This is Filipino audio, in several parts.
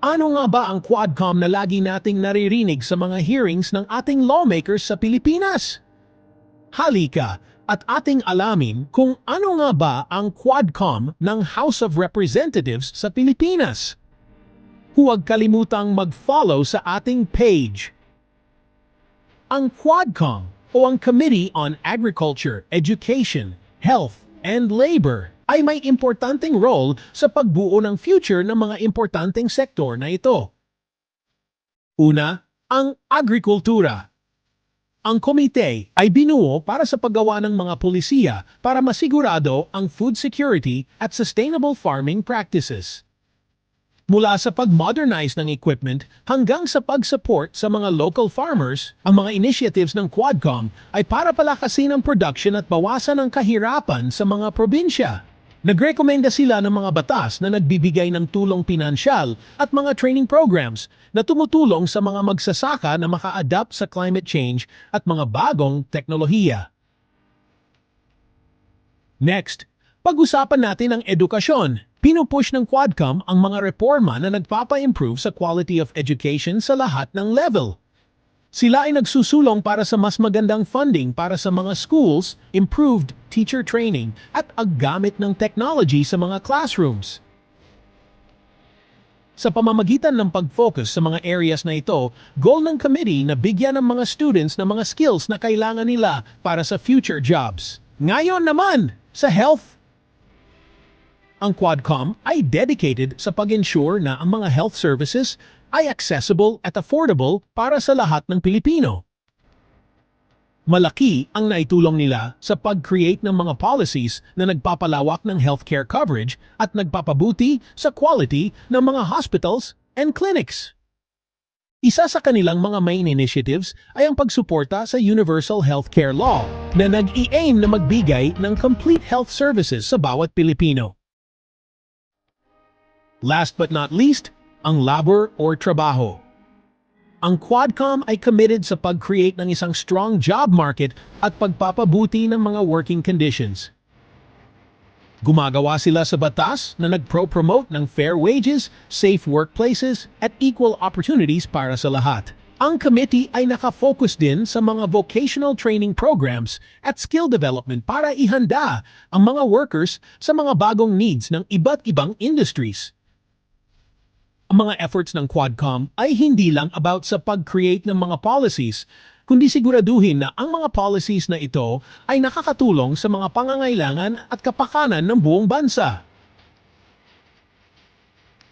Ano nga ba ang Quadcom na lagi nating naririnig sa mga hearings ng ating lawmakers sa Pilipinas? Halika at ating alamin kung ano nga ba ang Quadcom ng House of Representatives sa Pilipinas. Huwag kalimutang mag-follow sa ating page. Ang Quadcom o ang Committee on Agriculture, Education, Health, and Labor ay may importanteng role sa pagbuo ng future ng mga importanteng sektor na ito. Una, ang agrikultura. Ang komite ay binuo para sa paggawa ng mga polisiya para masigurado ang food security at sustainable farming practices. Mula sa pag-modernize ng equipment hanggang sa pag-support sa mga local farmers, ang mga initiatives ng Quadcom ay para palakasin ang production at bawasan ang kahirapan sa mga probinsya. Nagrekomenda sila ng mga batas na nagbibigay ng tulong pinansyal at mga training programs na tumutulong sa mga magsasaka na maka-adapt sa climate change at mga bagong teknolohiya. Next, pag-usapan natin ang edukasyon. Pinupush ng Quadcom ang mga reforma na nagpapa-improve sa quality of education sa lahat ng level. Sila ay nagsusulong para sa mas magandang funding para sa mga schools, improved teacher training, at paggamit ng technology sa mga classrooms. Sa pamamagitan ng pag-focus sa mga areas na ito, goal ng committee na bigyan ng mga students ng mga skills na kailangan nila para sa future jobs. Ngayon naman, sa health, ang Quadcom ay dedicated sa pag-ensure na ang mga health services ay accessible at affordable para sa lahat ng Pilipino. Malaki ang naitulong nila sa pag-create ng mga policies na nagpapalawak ng healthcare coverage at nagpapabuti sa quality ng mga hospitals and clinics. Isa sa kanilang mga main initiatives ay ang pagsuporta sa Universal Healthcare Law na nag-i-aim na magbigay ng complete health services sa bawat Pilipino. Last but not least, ang labor or trabaho. Ang Quadcom ay committed sa pag-create ng isang strong job market at pagpapabuti ng mga working conditions. Gumagawa sila sa batas na nagpro-promote ng fair wages, safe workplaces, at equal opportunities para sa lahat. Ang committee ay nakafocus din sa mga vocational training programs at skill development para ihanda ang mga workers sa mga bagong needs ng iba't ibang industries. Ang mga efforts ng Quadcom ay hindi lang about sa pag-create ng mga policies, kundi siguraduhin na ang mga policies na ito ay nakakatulong sa mga pangangailangan at kapakanan ng buong bansa.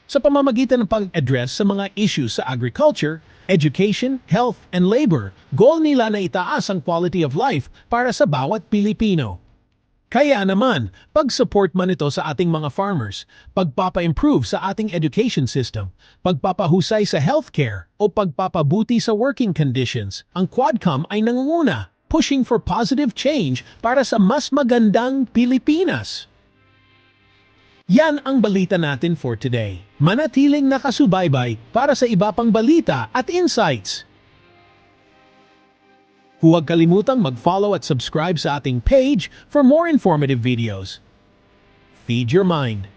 Sa pamamagitan ng pag-address sa mga issues sa agriculture, education, health, and labor, goal nila na itaas ang quality of life para sa bawat Pilipino. Kaya naman, pag-support man ito sa ating mga farmers, pagpapa-improve sa ating education system, pagpapahusay sa healthcare, o pagpapabuti sa working conditions, ang Quadcom ay nangunguna, pushing for positive change para sa mas magandang Pilipinas. Yan ang balita natin for today. Manatiling nakasubaybay para sa iba pang balita at insights. Huwag kalimutang mag-follow at subscribe sa ating page for more informative videos. Feed your mind.